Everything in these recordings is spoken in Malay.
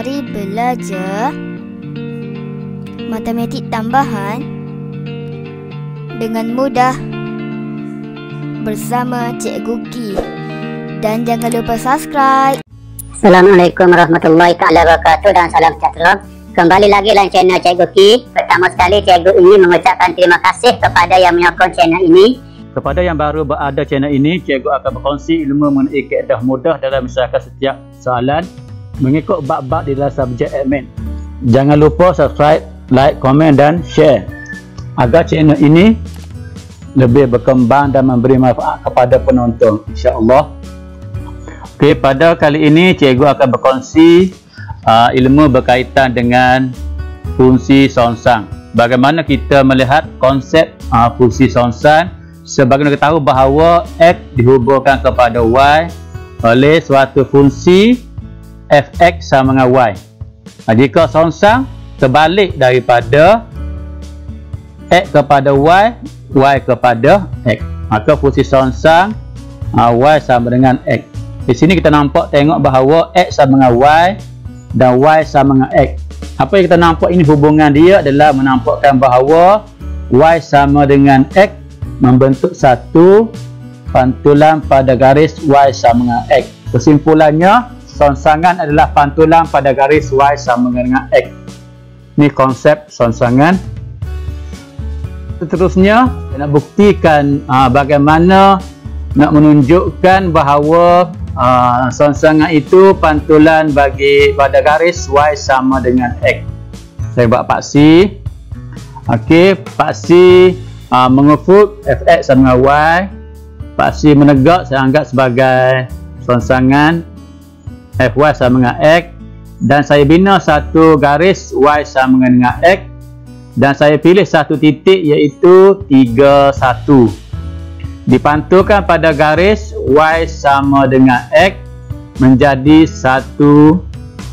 Mari belajar matematik tambahan dengan mudah bersama Cikgu Ki. Dan jangan lupa subscribe. Assalamualaikum warahmatullahi wabarakatuh dan salam sejahtera. Kembali lagi dalam channel Cikgu Ki. Pertama sekali Cikgu ingin mengucapkan terima kasih kepada yang menyokong channel ini. Kepada yang baru berada channel ini, Cikgu akan berkongsi ilmu mengenai kaedah mudah dalam menyelesaikan setiap soalan mengikut bab-bab di dalam subjek admin. Jangan lupa subscribe, like, komen dan share agar channel ini lebih berkembang dan memberi manfaat kepada penonton, insya-Allah. Okey, pada kali ini Cikgu akan berkongsi ilmu berkaitan dengan fungsi songsang. Bagaimana kita melihat konsep fungsi songsang. Sebagaimana kita tahu bahawa X dihubungkan kepada Y oleh suatu fungsi fx sama dengan Y. Jika songsang terbalik daripada X kepada Y, Y kepada X, maka fungsi songsang Y sama dengan X. Di sini kita nampak tengok bahawa X sama dengan Y dan Y sama dengan X. Apa yang kita nampak ini hubungan dia adalah menampakkan bahawa Y sama dengan X membentuk satu pantulan pada garis Y sama dengan X. Kesimpulannya, songsangan adalah pantulan pada garis Y sama dengan X. Ini konsep songsangan. Seterusnya, nak buktikan bagaimana nak menunjukkan bahawa songsangan itu pantulan pada garis Y sama dengan X. Saya buat paksi. Okey, paksi mengufuk fx sama dengan Y. Paksi menegak saya anggap sebagai songsangan fy sama dengan X, dan saya bina satu garis Y sama dengan X, dan saya pilih satu titik iaitu 31 dipantulkan pada garis Y sama dengan X menjadi 1,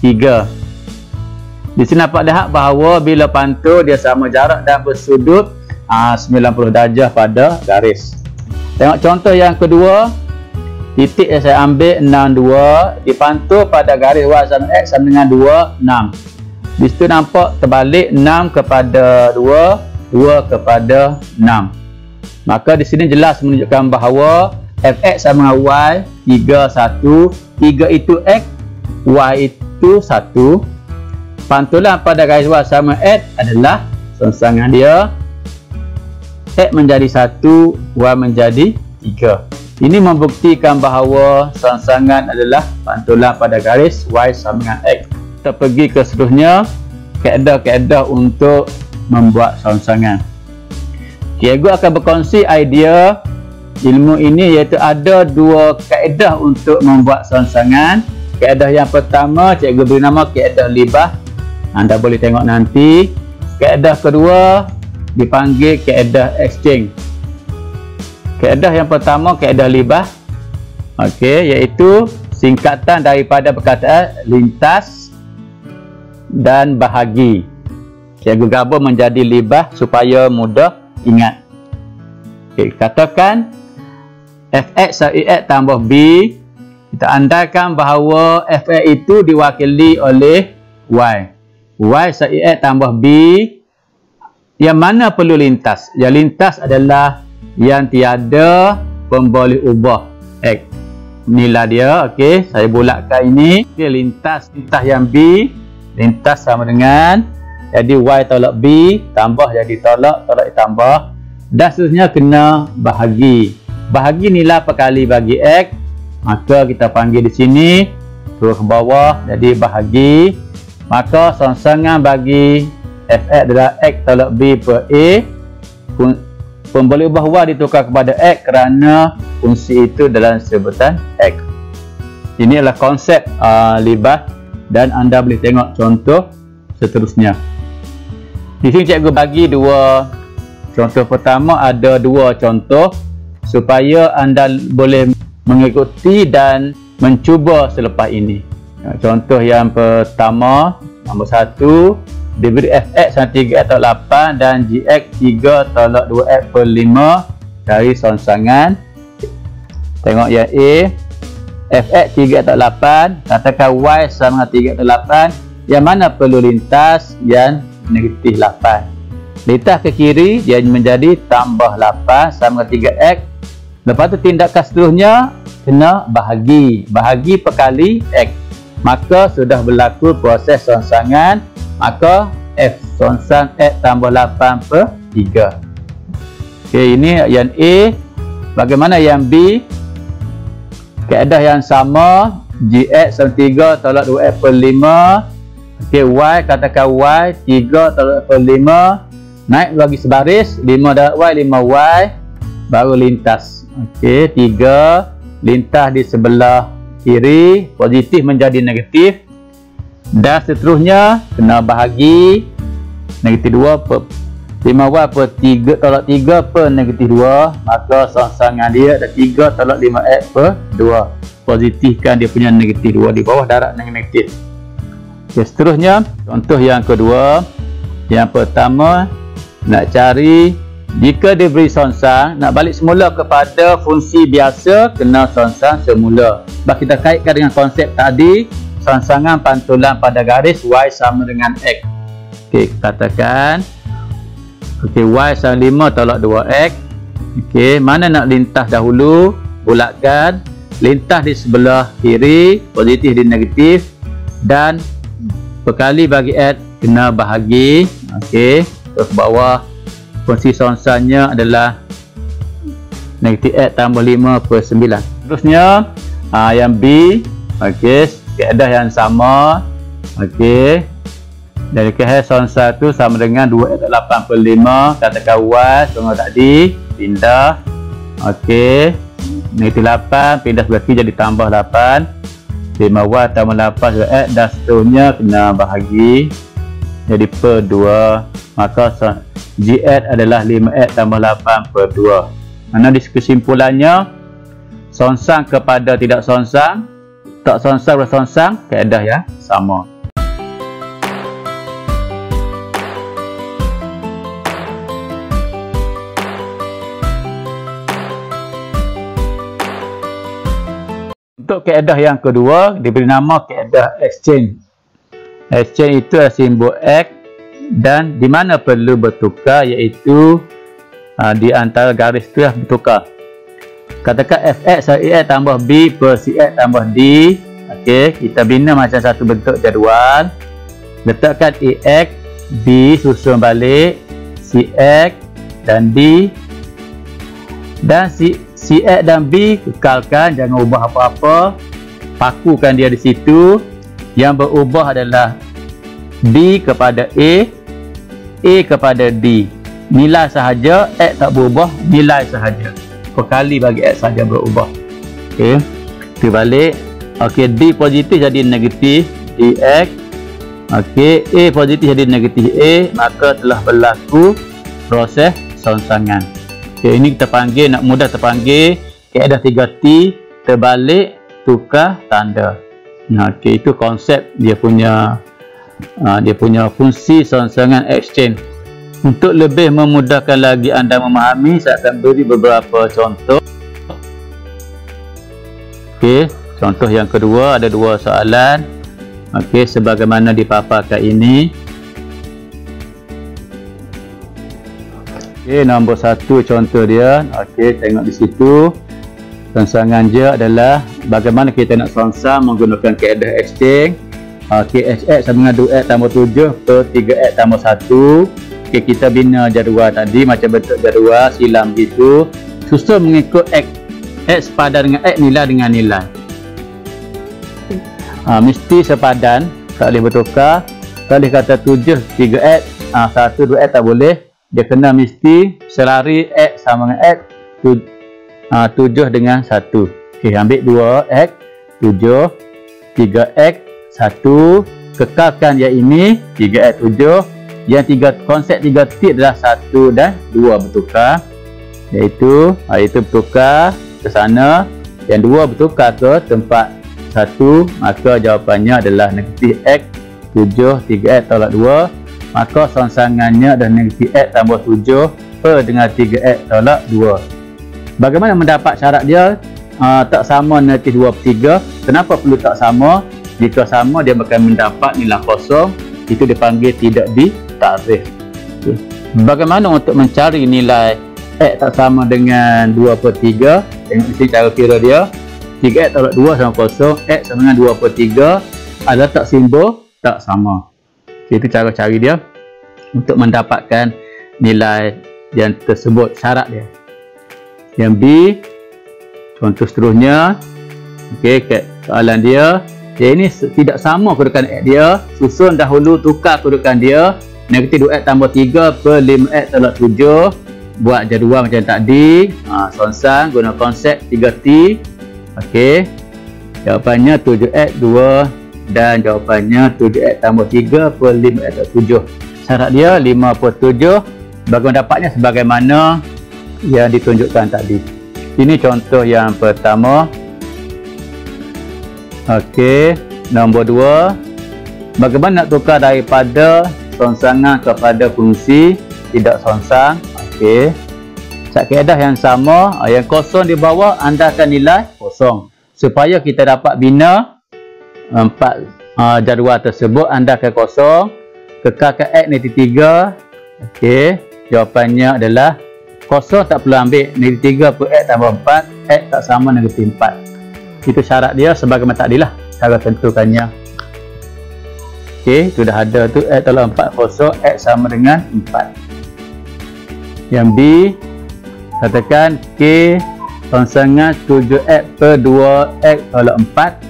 3. Di sini dapat lihat bahawa bila pantul dia sama jarak dan bersudut 90 darjah pada garis. Tengok contoh yang kedua. Titik yang saya ambil 62 dipantul pada garis Y sama X sama dengan 2, 6. Di situ nampak terbalik 6 kepada 2, 2 kepada 6. Maka di sini jelas menunjukkan bahawa fx sama Y 3, 1. 3 itu X, Y itu 1. Pantulan pada garis Y sama X adalah songsangan dia. X menjadi 1, Y menjadi 3. Ini membuktikan bahawa songsangan adalah pantulan pada garis Y sama dengan X. Kita pergi ke seterusnya, kaedah-kaedah untuk membuat songsangan. Cikgu akan berkongsi idea ilmu ini, iaitu ada dua kaedah untuk membuat songsangan. Kaedah yang pertama cikgu beri nama kaedah libah. Anda boleh tengok nanti. Kaedah kedua dipanggil kaedah exchange. Kaedah yang pertama kaedah libah, okey, iaitu singkatan daripada perkataan lintas dan bahagi. Cikgu gabung menjadi libah supaya mudah ingat. Okey, katakan fx sama x tambah b. Kita andaikan bahawa fx itu diwakili oleh y. Y sama x tambah b. Yang mana perlu lintas? Yang lintas adalah yang tiada pemboleh ubah X. Inilah dia. Okey, saya bulatkan ini. Okay, lintas yang B, lintas sama dengan, jadi Y tolak B, tambah jadi tolak ditambah, dan seterusnya kena bahagi. Bahagi nilai perkali bagi X, maka kita panggil di sini turun ke bawah jadi bahagi. Maka songsangan bagi fx adalah X tolak B per A. Pemboleh ubah Y ditukar kepada X kerana fungsi itu dalam sebutan X. Ini adalah konsep libah, dan anda boleh tengok contoh seterusnya. Di sini cikgu bagi dua contoh. Pertama ada dua contoh supaya anda boleh mengikuti dan mencuba selepas ini. Contoh yang pertama, nombor 1, diberi fx sama 3x tolak 8 dan gx 3 tolak 2x per 5 dari songsangan. Tengok yang A, fx 3x tolak 8, katakan y sama dengan 3x tolak yang mana perlu lintas yang negatif 8. Lintas ke kiri dia menjadi tambah 8 sama 3x. Lepas tu tindakan seterusnya kena bahagi perkali x. Maka sudah berlaku proses songsangan. Maka f songsang x tambah 8 per 3. Okey, ini yang A. Bagaimana yang B? Kaedah yang sama, gx sama 3 tolak 2x per 5. Okey, y, katakan y 3 tolak per 5. Naik bagi sebaris, 5 darab y, 5y. Baru lintas. Okey, 3 lintas di sebelah kiri, positif menjadi negatif. Dan seterusnya kena bahagi negatif 2 per 5y per 3 tolak 3 per negatif 2. Maka songsangan dia ada 3 tolak 5x per 2. Positifkan dia punya negatif 2 di bawah darab negatif. Okay, seterusnya contoh yang kedua. Yang pertama nak cari jika diberi songsang, nak balik semula kepada fungsi biasa, kena songsang semula. Sebab kita kaitkan dengan konsep tadi, songsangan pantulan pada garis y sama dengan x. Okey, katakan okey, y sama 5 tolak 2x. Okey, mana nak lintas dahulu? Bulatkan. Lintas di sebelah kiri, positif di negatif, dan perkali bagi x kena bahagi. Okey, terus bawah fungsi songsangnya adalah negatif x tambah 5 per 9. Terusnya yang B. Okey, kaedah yang sama. Okey, dari kaedah songsang tu sama dengan 2x 8 per 5. Katakan y sama tadi, pindah. Okey, negatif 8 pindah sebelah kiri jadi tambah 8. 5y tambah 8 x dan seterusnya kena bahagi jadi per 2. Maka gx adalah 5x tambah 8 per 2. Mana di kesimpulannya, songsang kepada tidak songsang, tak songsang bersongsang, kaedah yang sama. Untuk kaedah yang kedua diberi nama kaedah exchange. Exchange itu adalah simbol x dan di mana perlu bertukar, iaitu di antara garis itu bertukar. Katakan fx sama ex tambah b per cx tambah d. Okey, kita bina macam satu bentuk jadual. Letakkan ax, b susun balik, cx dan d. Dan cx dan b kekalkan, jangan ubah apa-apa. Pakukan dia di situ. Yang berubah adalah b kepada a kepada d. Nilai sahaja, x tak berubah, nilai sahaja. Perkali bagi x sahaja berubah. Okey, kita balik. Okey, d positif jadi negatif dx. Okey, a positif jadi negatif a, maka telah berlaku proses songsangan. Okey, ini kita panggil, nak mudah terpanggil kaedah 3T, terbalik, tukar tanda. Okey, itu konsep dia punya fungsi songsangan exchange. Untuk lebih memudahkan lagi anda memahami, saya akan beri beberapa contoh. Okey, contoh yang kedua ada dua soalan. Okey, sebagaimana dipaparkan ini. Okey, nombor 1 contoh dia. Okey, tengok di situ. Songsangan dia adalah bagaimana kita nak songsang menggunakan kaedah exchange. Okey, hx sama dengan 2x tambah 7 per 3x tambah 1. Okey, kita bina jadual tadi macam bentuk jadual silam gitu. Susun mengikut x. X sepadan dengan x, nilai dengan nilai. Mesti sepadan, tak boleh bertukar. Tak boleh kata 7 3x, 1 2x tak boleh. Dia kena mesti selari x sama dengan x, 7 dengan 1. Okey, ambil 2x 7, 3x 1, kekalkan yang ini 3x 7. Yang konsep 3 titik adalah 1 dan 2 bertukar, iaitu bertukar ke sana, yang 2 bertukar ke tempat 1, maka jawapannya adalah negatif x 7 3x tolak 2. Maka songsangannya adalah negatif x tambah 7 per dengan 3x tolak 2. Bagaimana mendapat syarat dia? Tak sama negatif 2/3. Kenapa perlu tak sama? Jika sama, dia akan mendapat nilai kosong. Itu dipanggil tidak ditarikh. Bagaimana untuk mencari nilai X tak sama dengan 2/3? Tengok di sini cara kira dia. 3X tolak 2 sama kosong. X sama dengan 2/3. Ada tak simbol? Tak sama. Itu cara cari dia untuk mendapatkan nilai yang tersebut, syarat dia. Yang B, contoh seterusnya. Okey, soalan dia. Ini tidak sama kedudukan X dia. Susun dahulu, tukar kedudukan dia. Negatif 2X tambah 3 per 5X tolak 7. Buat jadual macam tadi. Songsang guna konsep 3T. Okey. Jawapannya 7X 2 dan jawapannya 7X tambah 3 per 5X tolak 7. Syarat dia 5/7. Bagaimana dapatnya? Sebagaimana yang ditunjukkan tadi. Ini contoh yang pertama. Okey, nombor 2. Bagaimana nak tukar daripada songsangan kepada fungsi tidak songsang? Okey. Kaedah yang sama, yang kosong di bawah andalkan nilai kosong. Supaya kita dapat bina 4 jadual tersebut, andalkan kosong, kekalkan X negatif 3. Okey, jawapannya adalah kosong tak perlu ambil, negatif 3 per X tambah 4, X tak sama negatif 4. Itu syarat dia sebagaimana tadi lah cara tentukannya. Okey, sudah ada tu X tolak 4 kosong, X sama dengan 4. Yang B, katakan K songsangan 7X per 2X tolak 4.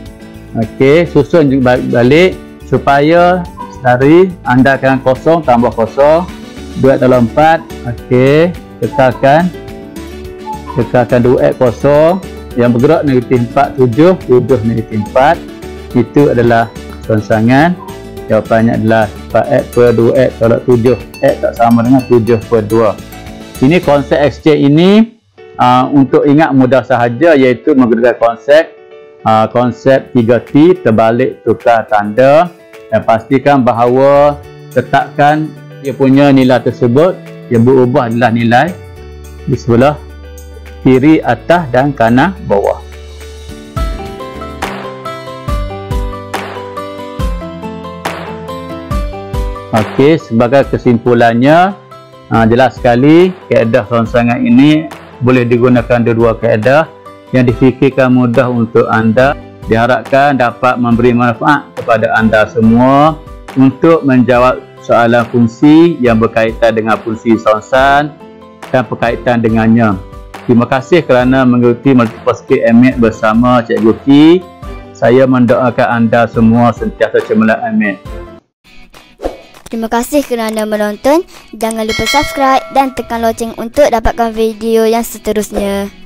Okey, susun juga balik supaya dari andalkan kosong tambah kosong, 2X tolak 4. Okey, kekalkan 2X kosong. Yang bergerak negatif 4, 7 negatif 4. Itu adalah songsangan. Jawapannya adalah 4X per 2X tolak 7. X tak sama dengan 7/2. Ini konsep exchange ini untuk ingat mudah sahaja, iaitu menggunakan konsep 3T, terbalik tukar tanda, dan pastikan bahawa letakkan dia punya nilai tersebut yang berubah adalah nilai di sebelah kiri atas dan kanan bawah. Okey, sebagai kesimpulannya, jelas sekali kaedah songsangan ini boleh digunakan dua kaedah yang difikirkan mudah untuk anda. Diharapkan dapat memberi manfaat kepada anda semua untuk menjawab soalan fungsi yang berkaitan dengan fungsi songsan dan berkaitan dengannya. Terima kasih kerana mengikuti Multiple Skill MX bersama Cikgu Ki. Saya mendoakan anda semua sentiasa cemerlang. Amin. Terima kasih kerana menonton. Jangan lupa subscribe dan tekan loceng untuk dapatkan video yang seterusnya.